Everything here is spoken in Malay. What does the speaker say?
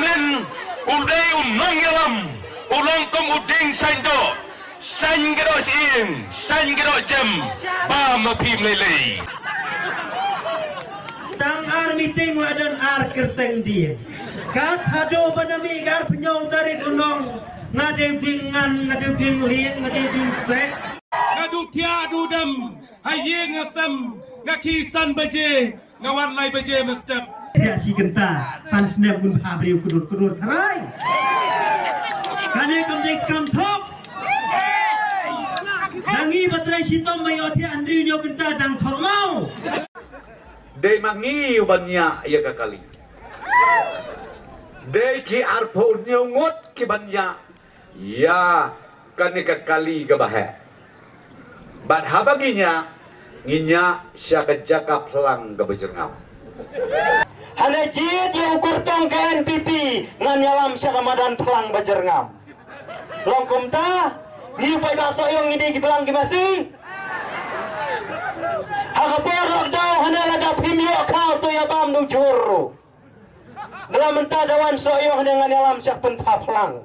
len udai nong yalam ulong kong uding sain do sain gero siing sain gero jam ba mapim lele tang ar meeting wadan ar kerteng dia kat hado panami gar penyong tarik unong ngadem dingan ngadem ding liang ngadem ding sek ngadu tia adu dam haye ngasam ngakisan baje ngawan lai baje mestep ya si genta san snap gun phabriu kudur tharai kane kamdek kam thok nangi batrai sitom mayothi andri nyo genta dang thok mau Day mangi banya ya kakali. Day ki arpo nyongot ki banya ya kani kakali gabahe. Bat habaginya nginya sya kejaka pelang gabajengam. hane jid yang ukur tong KNPP ngan yalam sya kamadan pelang bajerngam longkom ta ni pai baso yang ini ki pelang ki masih Hakaporok daw hanalaga pimyo kau to ya bam nu juru. Dalam mentadawan soyo dengan alam siap pentaplang.